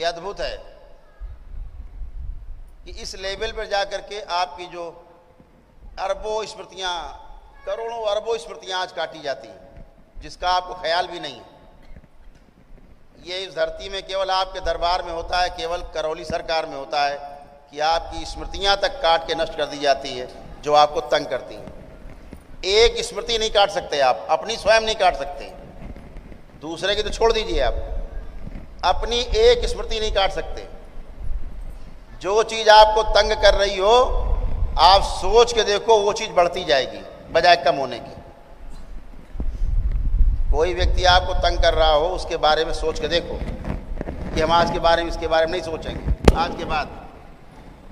ये अद्भुत है कि इस लेवल पर जाकर के आपकी जो अरबों स्मृतियाँ, करोड़ों अरबों स्मृतियाँ आज काटी जाती हैं, जिसका आपको ख्याल भी नहीं है। ये इस धरती में केवल आपके दरबार में होता है, केवल करौली सरकार में होता है कि आपकी स्मृतियाँ तक काट के नष्ट कर दी जाती है जो आपको तंग करती हैं। एक स्मृति नहीं काट सकते आप, अपनी स्वयं नहीं काट सकते, दूसरे की तो छोड़ दीजिए आप, अपनी एक स्मृति नहीं काट सकते। जो चीज़ आपको तंग कर रही हो, आप सोच के देखो, वो चीज़ बढ़ती जाएगी बजाय कम होने की। कोई व्यक्ति आपको तंग कर रहा हो, उसके बारे में सोच के देखो कि हम आज के बारे में, इसके बारे में नहीं सोचेंगे। आज के बाद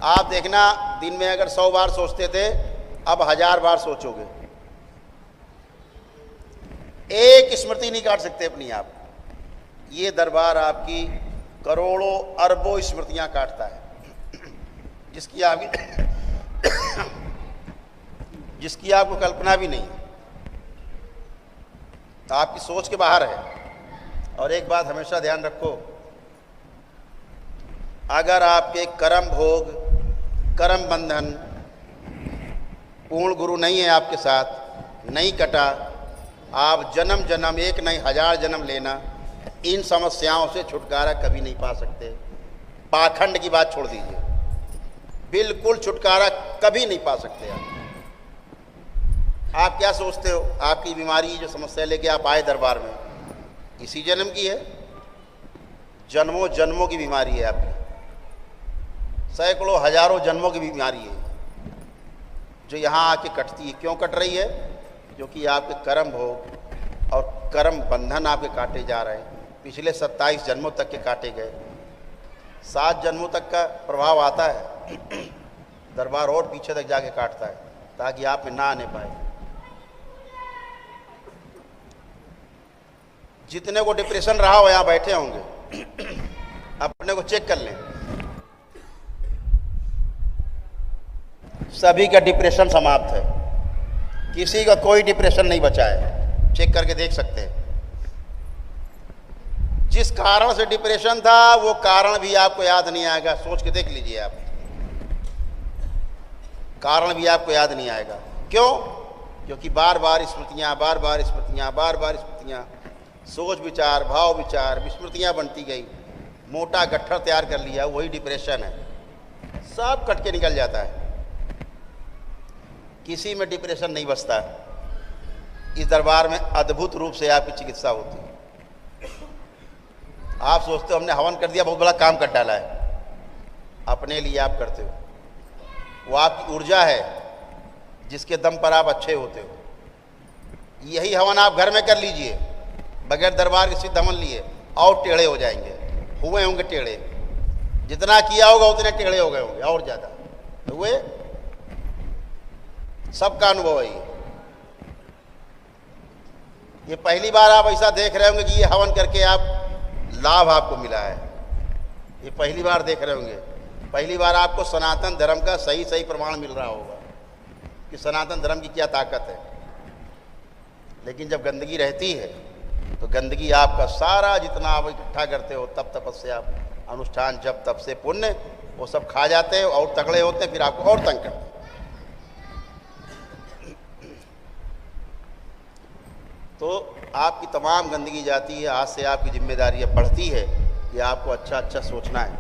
आप देखना, दिन में अगर 100 बार सोचते थे, अब 1000 बार सोचोगे। एक स्मृति नहीं काट सकते अपनी आप। ये दरबार आपकी करोड़ों अरबों स्मृतियां काटता है, जिसकी आपको कल्पना भी नहीं, तो आपकी सोच के बाहर है। और एक बात हमेशा ध्यान रखो, अगर आपके कर्म भोग, कर्म बंधन, पूर्ण गुरु नहीं है आपके साथ, नहीं कटा, आप जन्म जन्म, एक नहीं 1000 जन्म लेना, इन समस्याओं से छुटकारा कभी नहीं पा सकते। पाखंड की बात छोड़ दीजिए, बिल्कुल छुटकारा कभी नहीं पा सकते आप क्या सोचते हो? आपकी बीमारी, जो समस्या लेके आप आए दरबार में, इसी जन्म की है? जन्मों जन्मों की बीमारी है आपकी, सैकड़ों हजारों जन्मों की बीमारी है जो यहाँ आके कटती है। क्यों कट रही है? क्योंकि आपके कर्म भोग और कर्म बंधन आपके काटे जा रहे हैं। पिछले 27 जन्मों तक के काटे गए, 7 जन्मों तक का प्रभाव आता है, दरबार और पीछे तक जाके काटता है ताकि आप में ना आने पाए। जितने को डिप्रेशन रहा हो यहाँ बैठे होंगे, अपने को चेक कर लें, सभी का डिप्रेशन समाप्त है, किसी का कोई डिप्रेशन नहीं बचा है। चेक करके देख सकते हैं। जिस कारण से डिप्रेशन था, वो कारण भी आपको याद नहीं आएगा। सोच के देख लीजिए आप, कारण भी आपको याद नहीं आएगा। क्यों? क्योंकि बार बार स्मृतियाँ, बार बार स्मृतियाँ, बार बार स्मृतियाँ, सोच विचार, भाव विचार, विस्मृतियाँ बनती गई, मोटा गट्ठर तैयार कर लिया, वही डिप्रेशन है। सब कट के निकल जाता है, किसी में डिप्रेशन नहीं बचता। इस दरबार में अद्भुत रूप से आपकी चिकित्सा होती है। आप सोचते हो हमने हवन कर दिया, बहुत बड़ा काम कर डाला है, अपने लिए आप करते हो। वो आपकी ऊर्जा है जिसके दम पर आप अच्छे होते हो। यही हवन आप घर में कर लीजिए, बगैर दरबार के सिद्ध हवन लिए, और टेढ़े हो जाएंगे। हुए होंगे टेढ़े, जितना किया होगा उतने टेढ़े हो गए होंगे, और ज़्यादा हुए। सबका अनुभव है ये पहली बार आप ऐसा देख रहे होंगे कि ये हवन करके आप लाभ आपको मिला है, ये पहली बार देख रहे होंगे। पहली बार आपको सनातन धर्म का सही सही प्रमाण मिल रहा होगा कि सनातन धर्म की क्या ताकत है। लेकिन जब गंदगी रहती है तो गंदगी आपका सारा जितना आप इकट्ठा करते हो, तप तपस्या, अनुष्ठान, जप तप से पुण्य, वो सब खा जाते हैं और तगड़े होते हैं, फिर आपको और तंग करते हैं। तो आपकी तमाम गंदगी जाती है। आज से आपकी जिम्मेदारी बढ़ती है कि आपको अच्छा अच्छा सोचना है।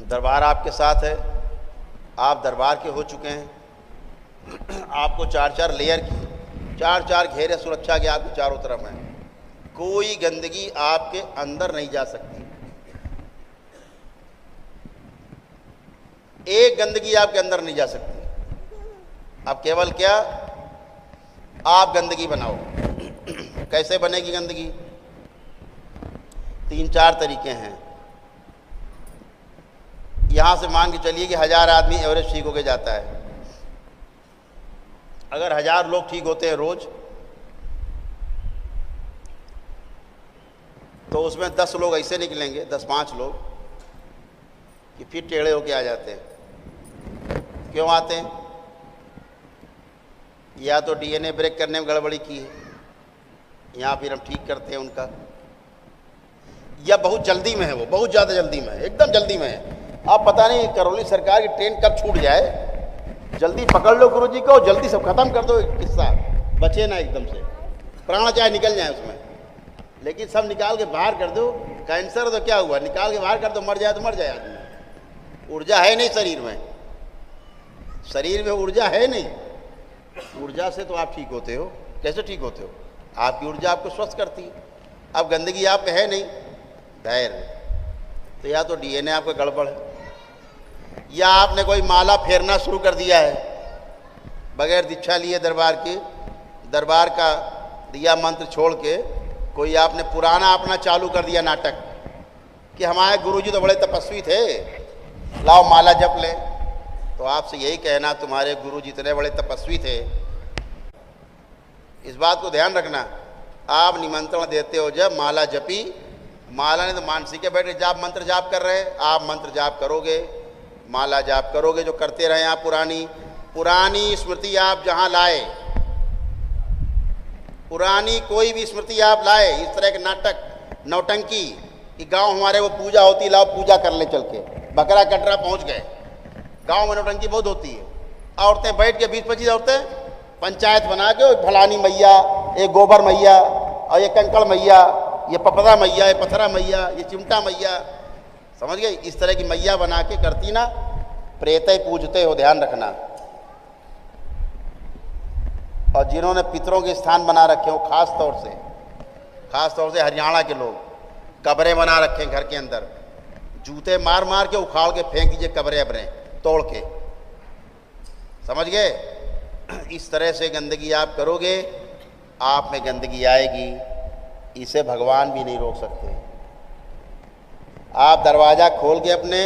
दरबार आपके साथ है, आप दरबार के हो चुके हैं। आपको 4-4 लेयर की, 4-4 घेरे सुरक्षा के आपके चारों तरफ हैं। कोई गंदगी आपके अंदर नहीं जा सकती। एक गंदगी आपके अंदर नहीं जा सकती। अब केवल क्या, आप गंदगी बनाओ। कैसे बनेगी गंदगी? 3-4 तरीके हैं। यहां से मान के चलिए कि 1000 आदमी एवरेज ठीक होके जाता है। अगर 1000 लोग ठीक होते हैं रोज, तो उसमें 10 लोग ऐसे निकलेंगे, 10-5 लोग कि फिर टेढ़े होके आ जाते हैं। क्यों आते हैं? या तो डीएनए ब्रेक करने में गड़बड़ी की है, या फिर हम ठीक करते हैं उनका, या बहुत जल्दी में है, वो बहुत ज़्यादा जल्दी में है, एकदम जल्दी में है। आप पता नहीं करौली सरकार की ट्रेन कब छूट जाए। जल्दी पकड़ लो गुरुजी को, जल्दी सब खत्म कर दो किस्सा, बचे ना एकदम से, प्राण चाहे निकल जाए उसमें, लेकिन सब निकाल के बाहर कर दो। कैंसर तो क्या हुआ, निकाल के बाहर कर दो, मर जाए तो मर जाए आदमी। ऊर्जा है नहीं शरीर में, शरीर में ऊर्जा है नहीं। ऊर्जा से तो आप ठीक होते हो। कैसे ठीक होते हो? आपकी ऊर्जा आपको स्वस्थ करती है। अब गंदगी आप में है नहीं, धैर्य। तो या तो डीएनए आपका गड़बड़ है, या आपने कोई माला फेरना शुरू कर दिया है बगैर दीक्षा लिए, दरबार का दिया मंत्र छोड़ के कोई आपने पुराना अपना चालू कर दिया नाटक कि हमारे गुरुजी तो बड़े तपस्वी थे, लाओ माला जप ले। तो आपसे यही कहना, तुम्हारे गुरुजी इतने बड़े तपस्वी थे, इस बात को ध्यान रखना। आप निमंत्रण देते हो जब माला जपी, माला ने तो मानसिक बैठे जाप मंत्र जाप कर रहे हैं, आप मंत्र जाप करोगे, माला जाप करोगे, जो करते रहे आप पुरानी स्मृति आप जहां लाए, पुरानी कोई भी स्मृति आप लाए, इस तरह के नाटक नौटंकी कि गांव हमारे वो पूजा होती, लाओ पूजा कर ले चल के, बकरा कटरा पहुंच गए। गांव में नौटंकी बहुत होती है, औरतें बैठ के 20-25 औरतें पंचायत बना के, फलानी मैया, एक गोबर मैया, और ये कंकड़ मैया, ये पपदा मैया, ये पथरा मैया, ये चिमटा मैया, समझ गए? इस तरह की मैया बना के करती ना, प्रेत पूजते हो, ध्यान रखना। और जिन्होंने पितरों के स्थान बना रखे हो, खास तौर से हरियाणा के लोग, कब्रें बना रखे हैं घर के अंदर, जूते मार मार के उखाड़ के फेंक दीजिए कब्रें अपने तोड़ के, समझ गए? इस तरह से गंदगी आप करोगे, आप में गंदगी आएगी, इसे भगवान भी नहीं रोक सकते। आप दरवाज़ा खोल के अपने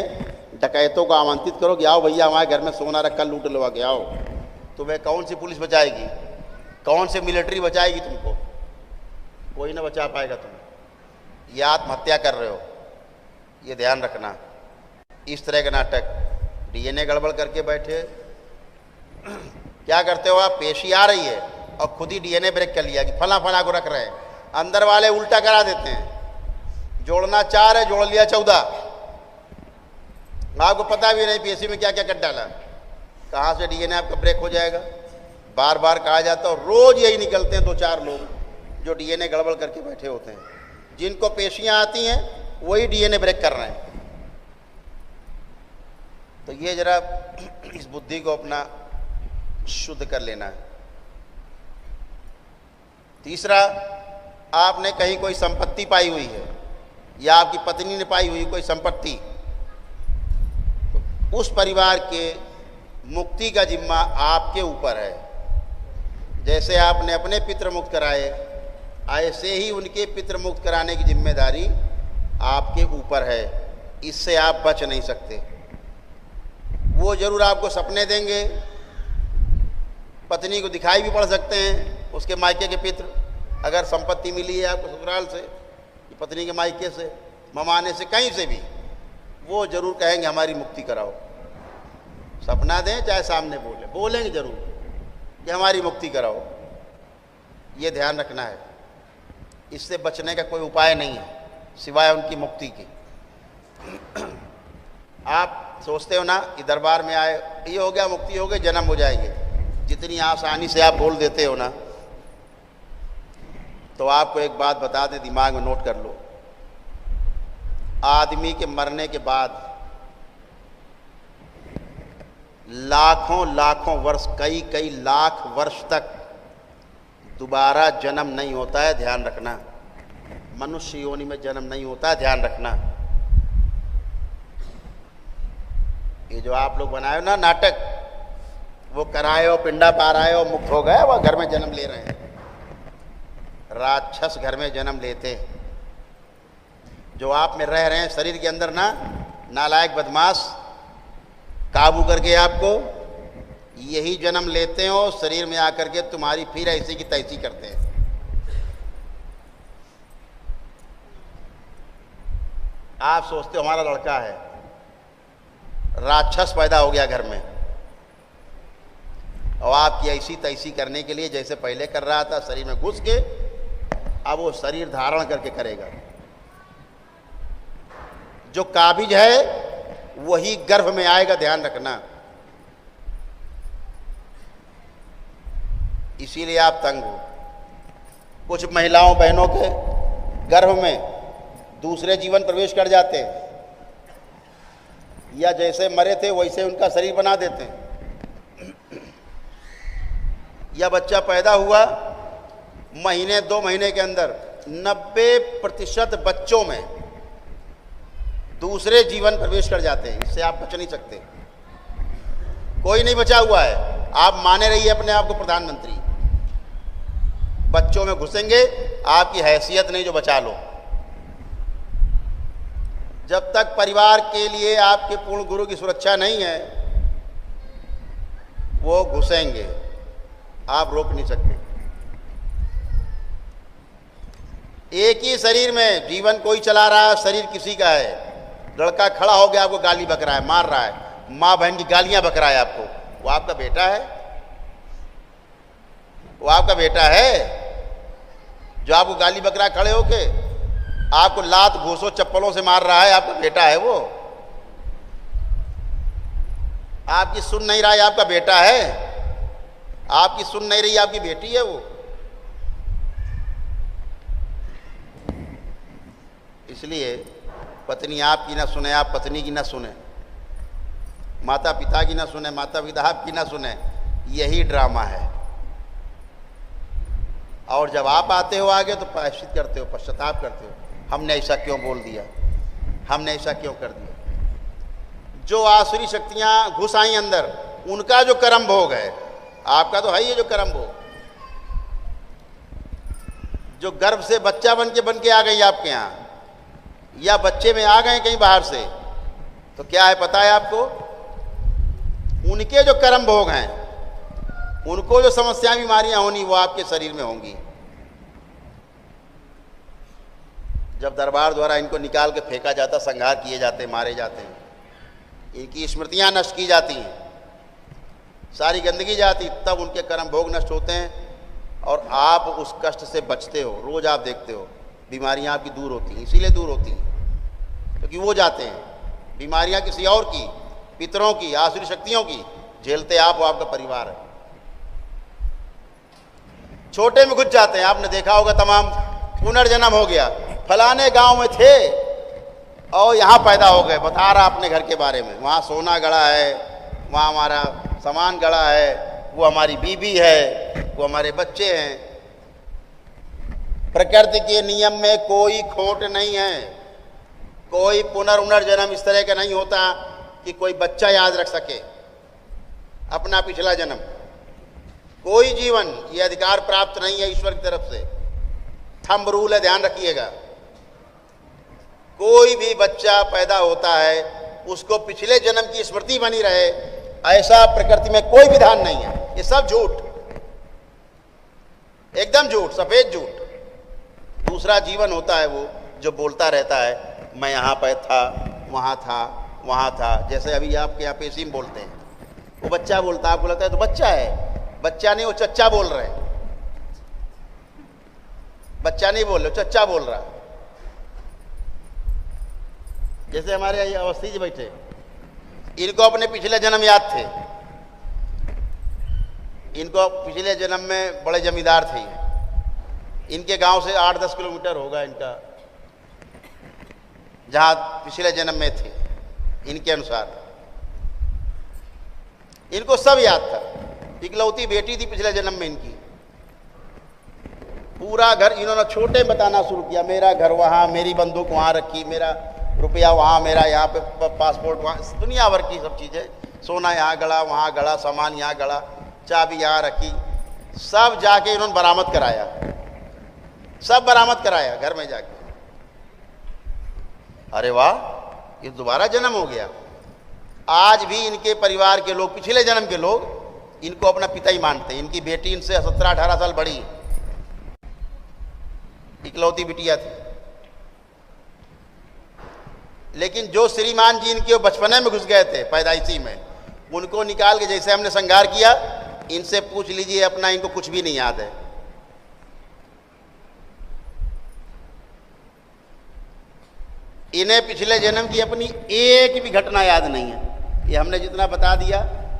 डकैतों को आमंत्रित करो कि आओ भैया हमारे घर में सोना रखा, लूट लो के आओ। तुम्हें कौन सी पुलिस बचाएगी, कौन सी मिलिट्री बचाएगी तुमको? कोई ना बचा पाएगा तुम्हें। ये आत्महत्या कर रहे हो, ये ध्यान रखना। इस तरह का नाटक, डीएनए गड़बड़ करके बैठे, क्या करते हो आप? पेशी आ रही है और खुद ही डीएनए ब्रेक कर लिया कि फला फला को रख रहे हैं, अंदर वाले उल्टा करा देते हैं। जोड़ना 4 है, जोड़ लिया 14, आपको पता भी नहीं पेशी में क्या क्या कर डाला, कहाँ से डीएनए आपका ब्रेक हो जाएगा। बार बार कहा जाता है, रोज यही निकलते हैं 2-4 लोग जो डीएनए गड़बड़ करके बैठे होते हैं, जिनको पेशियां आती हैं वही डीएनए ब्रेक कर रहे हैं। तो ये जरा इस बुद्धि को अपना शुद्ध कर लेना है। तीसरा, आपने कहीं कोई संपत्ति पाई हुई है या आपकी पत्नी ने पाई हुई कोई संपत्ति, तो उस परिवार के मुक्ति का जिम्मा आपके ऊपर है। जैसे आपने अपने पितृ मुक्त कराए, ऐसे ही उनके पितृ मुक्त कराने की जिम्मेदारी आपके ऊपर है। इससे आप बच नहीं सकते। वो जरूर आपको सपने देंगे, पत्नी को दिखाई भी पड़ सकते हैं उसके मायके के पितृ, अगर संपत्ति मिली है आपको ससुराल से, पत्नी के मायके से, ममाने से, कहीं से भी, वो जरूर कहेंगे हमारी मुक्ति कराओ। सपना दें चाहे सामने बोलेंगे जरूर कि हमारी मुक्ति कराओ। ये ध्यान रखना है। इससे बचने का कोई उपाय नहीं है सिवाय उनकी मुक्ति के। आप सोचते हो ना कि दरबार में आए, ये हो गया, मुक्ति हो गई, जन्म हो जाएंगे, जितनी आसानी से आप बोल देते हो ना, तो आपको एक बात बता दें, दिमाग में नोट कर लो। आदमी के मरने के बाद लाखों वर्ष, कई लाख वर्ष तक दोबारा जन्म नहीं होता है, ध्यान रखना। मनुष्य योनि में जन्म नहीं होता है, ध्यान रखना। ये जो आप लोग बनाए हो ना नाटक, वो कराए हो, पिंडा पाराए हो, मुक्त हो गए, वो घर में जन्म ले रहे हैं। राक्षस घर में जन्म लेते, जो आप में रह रहे हैं शरीर के अंदर ना, नालायक बदमाश काबू करके आपको, यही जन्म लेते हो, शरीर में आकर के तुम्हारी फिर ऐसी की तैसी करते हैं। आप सोचते हो हमारा लड़का है, राक्षस पैदा हो गया घर में, और आपकी ऐसी तैसी करने के लिए जैसे पहले कर रहा था, शरीर में घुस के, अब वो शरीर धारण करके करेगा। जो काबिज है वही गर्भ में आएगा, ध्यान रखना। इसीलिए आप तंग हो। कुछ महिलाओं बहनों के गर्भ में दूसरे जीवन प्रवेश कर जाते हैं, या जैसे मरे थे वैसे उनका शरीर बना देते हैं। या बच्चा पैदा हुआ, महीने 2 महीने के अंदर 90% बच्चों में दूसरे जीवन प्रवेश कर जाते हैं। इससे आप बच नहीं सकते, कोई नहीं बचा हुआ है। आप माने रहिए अपने आप को प्रधानमंत्री, बच्चों में घुसेंगे, आपकी हैसियत नहीं जो बचा लो। जब तक परिवार के लिए आपके पूर्ण गुरु की सुरक्षा नहीं है, वो घुसेंगे, आप रोक नहीं सकते। एक ही शरीर में जीवन कोई चला रहा है, शरीर किसी का है। लड़का खड़ा हो गया, आपको गाली बक रहा है, मार रहा है, माँ बहन की गालियां बक रहा है आपको, वो आपका बेटा है? वो आपका बेटा है जो आपको गाली बक रहा है खड़े होके, आपको लात घूसों चप्पलों से मार रहा है, आपका बेटा है वो? आपकी सुन नहीं रहा है, आपका बेटा है? आपकी सुन नहीं रही, आपकी बेटी है वो? इसलिए पत्नी आपकी ना सुने, आप पत्नी की ना सुने, माता पिता की ना सुने, माता पिता आपकी ना सुने, यही ड्रामा है। और जब आप आते हो आगे तो प्रायश्चित करते हो, पश्चाताप करते हो, हमने ऐसा क्यों बोल दिया, हमने ऐसा क्यों कर दिया। जो आसुरी शक्तियां घुस आई अंदर, उनका जो कर्म भोग है, आपका तो है ही जो कर्म भोग। जो गर्भ से बच्चा बन के आ गई आपके यहाँ, या बच्चे में आ गए कहीं बाहर से, तो क्या है पता है आपको? उनके जो कर्म भोग हैं, उनको जो समस्याएं बीमारियां होनी, वो आपके शरीर में होंगी। जब दरबार द्वारा इनको निकाल के फेंका जाता, संहार किए जाते, मारे जाते हैं, इनकी स्मृतियां नष्ट की जाती हैं, सारी गंदगी जाती, तब उनके कर्म भोग नष्ट होते हैं और आप उस कष्ट से बचते हो। रोज आप देखते हो बीमारियां आपकी दूर होती हैं, इसीलिए दूर होती हैं क्योंकि वो जाते हैं। बीमारियां किसी और की, पितरों की, आसुरी शक्तियों की झेलते आप, वो आपका परिवार है। छोटे में घुस जाते हैं, आपने देखा होगा, तमाम पुनर्जन्म हो गया, फलाने गांव में थे और यहाँ पैदा हो गए, बता रहा अपने घर के बारे में, वहाँ सोना गड़ा है, वहाँ हमारा सामान गड़ा है, वो हमारी बीबी है, वो हमारे बच्चे हैं। प्रकृति के नियम में कोई खोट नहीं है, कोई पुनर्जन्म इस तरह का नहीं होता कि कोई बच्चा याद रख सके अपना पिछला जन्म। कोई जीवन ये अधिकार प्राप्त नहीं है ईश्वर की तरफ से, थंब रूल है, ध्यान रखिएगा। कोई भी बच्चा पैदा होता है, उसको पिछले जन्म की स्मृति बनी रहे, ऐसा प्रकृति में कोई विधान नहीं है। ये सब झूठ, एकदम झूठ, सफेद झूठ। दूसरा जीवन होता है वो जो बोलता रहता है, मैं यहाँ पे था, वहाँ था, वहाँ था। जैसे अभी आपके यहाँ पेशी में बोलते हैं, वो बच्चा बोलता है, आपको लगता है तो बच्चा है। बच्चा नहीं, वो चच्चा बोल रहे हैं। बच्चा नहीं बोल रहे, चच्चा बोल रहा है। जैसे हमारे यहाँ अवस्थी जी बैठे, इनको अपने पिछले जन्म याद थे, इनको पिछले जन्म में बड़े जमींदार थे, इनके गांव से 8-10 किलोमीटर होगा इनका जहां पिछले जन्म में थे। इनके अनुसार इनको सब याद था। इकलौती बेटी थी पिछले जन्म में इनकी, पूरा घर इन्होंने छोटे बताना शुरू किया, मेरा घर वहाँ, मेरी बंदूक वहाँ रखी, मेरा रुपया वहाँ, मेरा यहाँ पे पासपोर्ट वहाँ, दुनिया भर की सब चीज़ें, सोना यहाँ गड़ा, वहाँ गड़ा, सामान यहाँ गड़ा, चाबी यहाँ रखी, सब जाके इन्होंने बरामद कराया, सब बरामद कराया घर में जाके। अरे वाह, ये दोबारा जन्म हो गया। आज भी इनके परिवार के लोग, पिछले जन्म के लोग, इनको अपना पिता ही मानते हैं। इनकी बेटी इनसे 17-18 साल बड़ी है, इकलौती बिटिया थी। लेकिन जो श्रीमान जी इनके बचपने में घुस गए थे, पैदाइशी में, उनको निकाल के जैसे हमने संगार किया, इनसे पूछ लीजिए अपना, इनको कुछ भी नहीं याद है। इन्हें पिछले जन्म की अपनी एक भी घटना याद नहीं है। ये हमने जितना बता दिया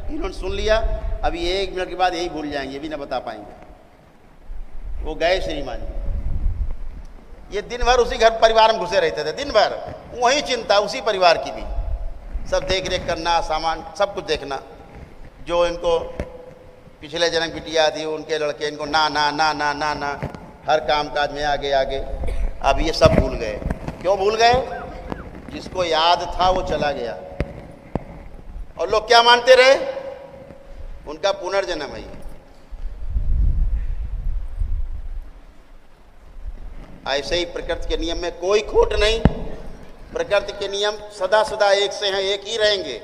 इन्होंने सुन लिया, अभी 1 मिनट के बाद यही भूल जाएंगे, ये भी ना बता पाएंगे। वो गए श्रीमान जी, ये दिन भर उसी घर परिवार में घुसे रहते थे, दिन भर वही चिंता, उसी परिवार की भी, सब देख रेख करना, सामान सब कुछ देखना। जो इनको पिछले जन्म बिटिया थी उनके लड़के इनको ना ना ना ना ना ना हर काम काज में आगे आगे। अब ये सब भूल गए। क्यों भूल गए? जिसको याद था वो चला गया। और लोग क्या मानते रहे? उनका पुनर्जन्म है। ऐसे ही प्रकृति के नियम में कोई खोट नहीं। प्रकृति के नियम सदा सदा एक से हैं, एक ही रहेंगे।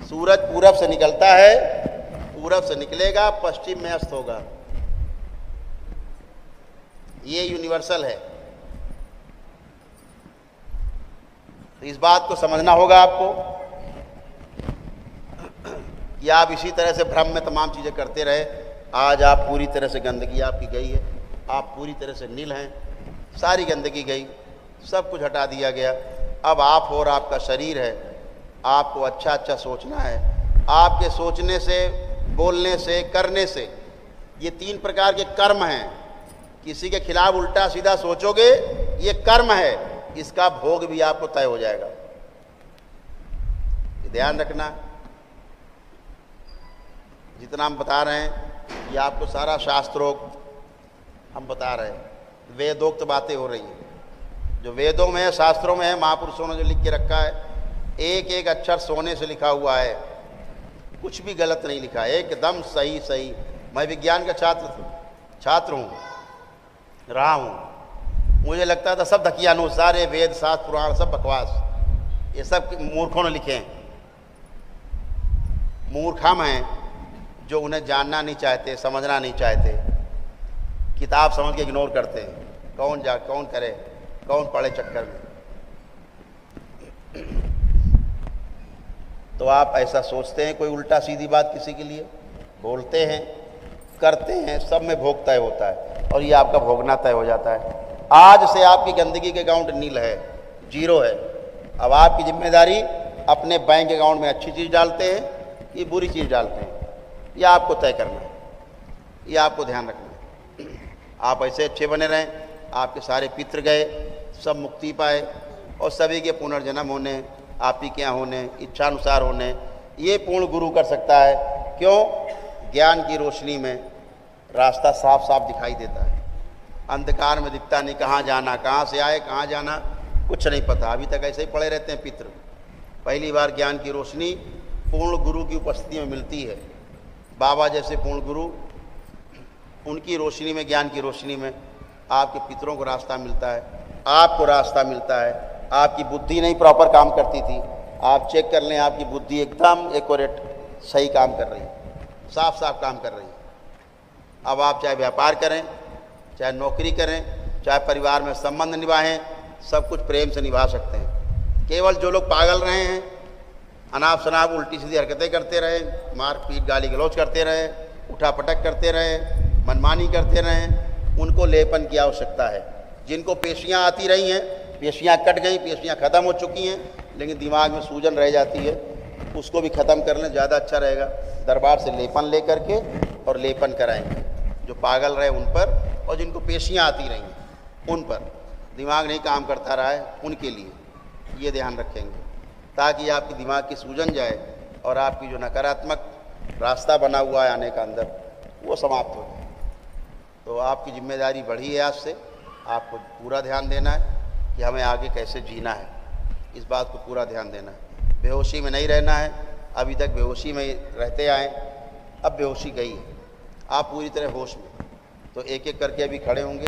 सूरज पूरब से निकलता है, पूरब से निकलेगा, पश्चिम में अस्त होगा। ये यूनिवर्सल है। तो इस बात को समझना होगा आपको कि आप इसी तरह से भ्रम में तमाम चीज़ें करते रहे। आज आप पूरी तरह से गंदगी आपकी गई है, आप पूरी तरह से नील हैं, सारी गंदगी गई, सब कुछ हटा दिया गया। अब आप और आपका शरीर है। आपको अच्छा अच्छा सोचना है। आपके सोचने से, बोलने से, करने से, ये 3 प्रकार के कर्म हैं। किसी के खिलाफ उल्टा सीधा सोचोगे, ये कर्म है, इसका भोग भी आपको तय हो जाएगा। ध्यान रखना। जितना हम बता रहे हैं ये आपको सारा शास्त्रोक्त हम बता रहे हैं, वेदोक्त बातें हो रही हैं। जो वेदों में है, शास्त्रों में है, महापुरुषों ने जो लिख के रखा है, एक एक अक्षर सोने से लिखा हुआ है, कुछ भी गलत नहीं लिखा है, एकदम सही सही। मैं विज्ञान का छात्र हूँ, रहा हूँ। मुझे लगता था सब धकियानुसार, सारे वेद शास्त्र पुराण सब बकवास, ये सब मूर्खों ने लिखे हैं। मूर्ख हम हैं जो उन्हें जानना नहीं चाहते, समझना नहीं चाहते, किताब समझ के इग्नोर करते हैं। कौन करे, कौन पढ़े चक्कर में। तो आप ऐसा सोचते हैं कोई उल्टा सीधी बात किसी के लिए बोलते हैं, करते हैं, सब में भोग तय होता है और ये आपका भोगना तय हो जाता है। आज से आपकी गंदगी के अकाउंट नील है, 0 है। अब आपकी जिम्मेदारी अपने बैंक अकाउंट में अच्छी चीज़ डालते हैं कि बुरी चीज़ डालते हैं, यह आपको तय करना है, यह आपको ध्यान रखना है। आप ऐसे अच्छे बने रहें, आपके सारे पितृ गए, सब मुक्ति पाए और सभी के पुनर्जन्म होने, आप ही के यहाँ होने, इच्छानुसार होने, ये पूर्ण गुरु कर सकता है। क्यों? ज्ञान की रोशनी में रास्ता साफ साफ दिखाई देता है, अंधकार में दिखता नहीं। कहाँ जाना, कहाँ से आए, कहाँ जाना, कुछ नहीं पता। अभी तक ऐसे ही पड़े रहते हैं पितृ। पहली बार ज्ञान की रोशनी पूर्ण गुरु की उपस्थिति में मिलती है। बाबा जैसे पूर्ण गुरु, उनकी रोशनी में, ज्ञान की रोशनी में आपके पितरों को रास्ता मिलता है, आपको रास्ता मिलता है। आपकी बुद्धि नहीं प्रॉपर काम करती थी, आप चेक कर लें, आपकी बुद्धि एकदम एक्यूरेट सही काम कर रही है, साफ साफ काम कर रही है। अब आप चाहे व्यापार करें, चाहे नौकरी करें, चाहे परिवार में संबंध निभाएं, सब कुछ प्रेम से निभा सकते हैं। केवल जो लोग पागल रहे हैं, अनाप शनाप उल्टी सीधी हरकतें करते रहे, मार पीट गाली गलौज करते रहे, उठा पटक करते रहे, मनमानी करते रहे, उनको लेपन की आवश्यकता है। जिनको पेशियाँ आती रही हैं, पेशियाँ कट गई, पेशियाँ ख़त्म हो चुकी हैं, लेकिन दिमाग में सूजन रह जाती है, उसको भी ख़त्म कर लें, ज़्यादा अच्छा रहेगा। दरबार से लेपन ले करके और लेपन कराएंगे जो पागल रहे उन पर, और जिनको पेशियाँ आती रही हैं उन पर, दिमाग नहीं काम करता रहा है उनके लिए, ये ध्यान रखेंगे ताकि आपकी दिमाग की सूजन जाए और आपकी जो नकारात्मक रास्ता बना हुआ है आने का अंदर, वो समाप्त हो जाए। तो आपकी जिम्मेदारी बढ़ी है। आज से आपको पूरा ध्यान देना है कि हमें आगे कैसे जीना है, इस बात को पूरा ध्यान देना है। बेहोशी में नहीं रहना है। अभी तक बेहोशी में रहते आए, अब बेहोशी गई है, आप पूरी तरह होश में। तो एक एक करके अभी खड़े होंगे।